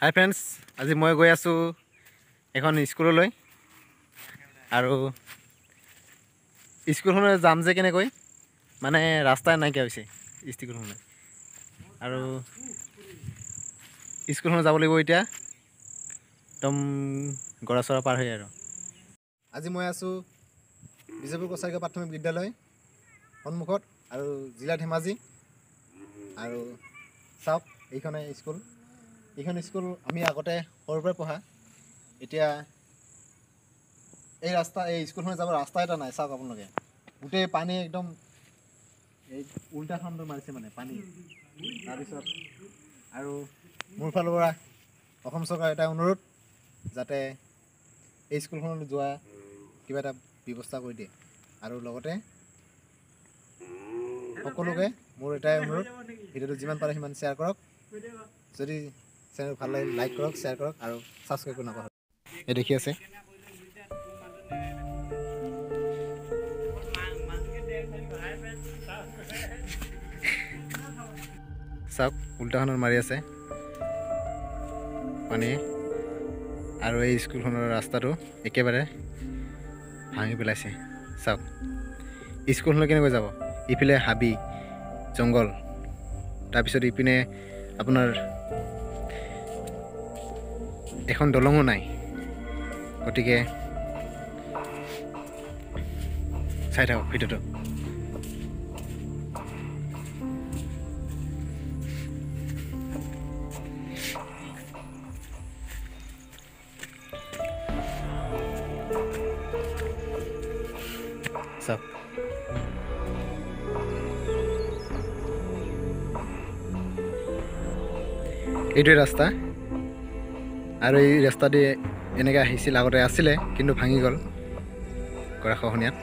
হাই friends, আজি মই গৈ আছোঁ এখন স্কুললৈ। আৰু স্কুলখনত যাম যে কেনেকৈ মানে ৰাস্তা নাইকিয়া হৈছে স্কুলখনত। আৰু স্কুলখনত যাব লাগিব এতিয়া একদম গৰাচৰা পাৰ হৈ। আৰু আজি মই আছোঁ বিজয়পুৰ কছাৰীগাঁও প্ৰাথমিক বিদ্যালয় সন্মুখত আৰু জিলা ধেমাজি। আৰু চাওক এইখনে স্কুল। এইখন স্কুল আমি আগতে সৰুৰ পৰাই পঢ়া। এতিয়া এই স্কুলখনত যাব ৰাস্তা এটা নাই। চাওক আপোনালোকে, গোটেই পানী একদম এই উল্টাখনটো মাৰিছে মানে পানী। তাৰপিছত আৰু মোৰ ফালৰ পৰা অসম চৰকাৰৰ এটা অনুৰোধ, যাতে এই স্কুলখনলৈ যোৱা কিবা এটা ব্যৱস্থা কৰি দিয়ে। আৰু লগতে সকলোকে মোৰ এটাই অনুৰোধ, ভিডিঅ'টো যিমান পাৰে সিমান শ্বেয়াৰ কৰক। যদি চেনেল ভাল লাগে লাইক কৰক, শ্বেয়াৰ কৰক আৰু ছাবস্ক্ৰাইব কৰিব নাপাহৰিব। এই দেখি আছে চাওক, উল্টাখনত মাৰি আছে পানী। আৰু এই স্কুলখনৰ ৰাস্তাটো একেবাৰে ভাঙি পেলাইছে। চাওক স্কুলখনলৈ কেনেকৈ যাব। ইফালে হাবি জংঘল, তাৰপিছত ইপিনে আপোনাৰ এখন দলঙো নাই। গতিকে চাই থাকক ভিডিঅ'টো। চাওক এইটোৱে ৰাস্তা। আৰু এই ৰাস্তা দি এনেকৈ আহিছিল, আগতে আছিলে কিন্তু ভাঙি গ'ল গৰাখহনীয়াত।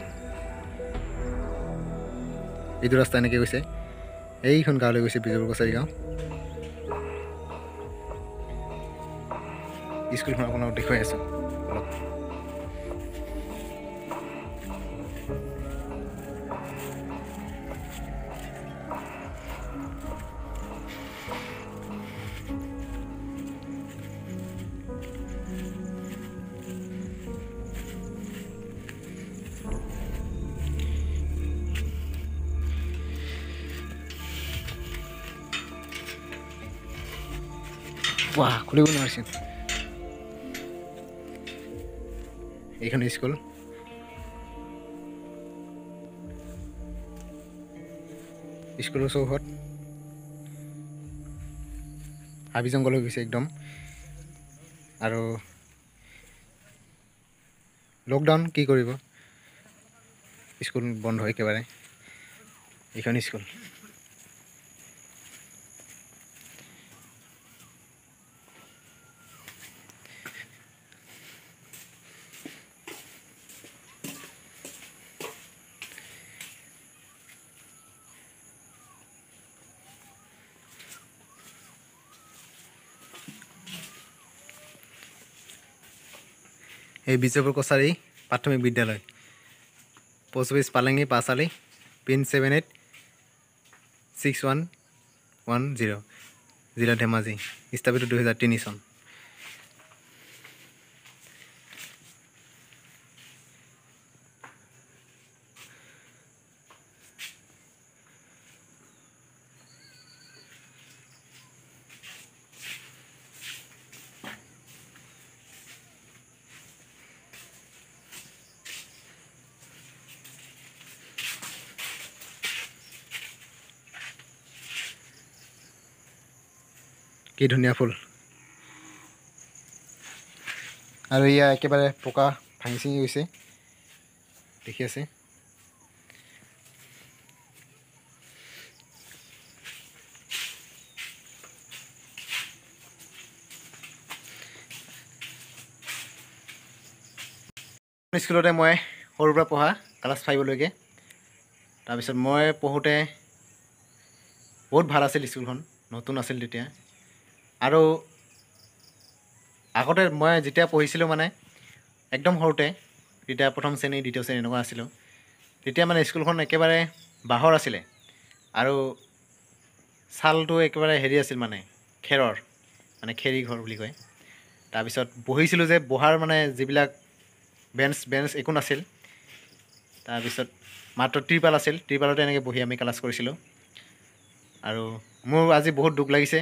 এইটো ৰাস্তা এনেকৈ গৈছে, এইখন গাঁৱলৈ গৈছে, বিজয়পুৰ কছাৰী গাঁও। স্কুলখন আপোনাক দেখুৱাই আছোঁ অলপ। বাহ, খুলিব নোৱাৰিছিল। এইখন স্কুল। স্কুলৰ চৌহদ হাবি জংঘল হৈ গৈছে একদম। আৰু লকডাউন কি কৰিব, স্কুল বন্ধ একেবাৰে। এইখন স্কুল। এই বিজয়পুৰ কছাৰী প্ৰাথমিক বিদ্যালয়, পোষ্ট অফিচ পালেঙি পাঁচআলি, পিন 786110, জিলা ধেমাজি, স্থাপিত 2003 চন। কি ধুনীয়া ফুল। আৰু এয়া একেবাৰে পকা ভাঙি চিঙি গৈছে, দেখি আছে। স্কুলতে মই সৰুৰ পৰা পঢ়া, ক্লাছ 5লৈকে। তাৰপিছত মই পঢ়োঁতে বহুত ভাল আছিল স্কুলখন, নতুন আছিল তেতিয়া। আৰু আগতে মই যেতিয়া পঢ়িছিলোঁ মানে একদম সৰুতে, তেতিয়া প্ৰথম শ্ৰেণী দ্বিতীয় শ্ৰেণী এনেকুৱা আছিলোঁ, তেতিয়া মানে স্কুলখন একেবাৰে বাঁহৰ আছিলে। আৰু ছালটো একেবাৰে হেৰি আছিল মানে খেৰৰ। মানে খেৰী ঘৰ বুলি কয়। তাৰপিছত বহিছিলোঁ যে বহাৰ মানে যিবিলাক বেঞ্চ একো নাছিল। তাৰপিছত মাত্ৰ ত্ৰিপাল আছিল, ত্ৰিপালতে এনেকৈ বহি আমি ক্লাছ কৰিছিলোঁ। আৰু মোৰ আজি বহুত দুখ লাগিছে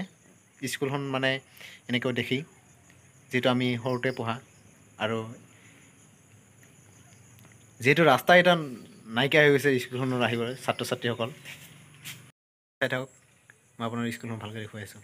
স্কুলখন মানে এনেকৈ দেখি, যিহেতু আমি সৰুতে পঢ়া। আৰু যিহেতু ৰাস্তা এটা নাইকিয়া হৈ গৈছে স্কুলখনত আহিবলৈ ছাত্ৰ ছাত্ৰীসকল। চাই থাকক, মই আপোনাৰ স্কুলখন ভালকৈ দেখুৱাই আছোঁ।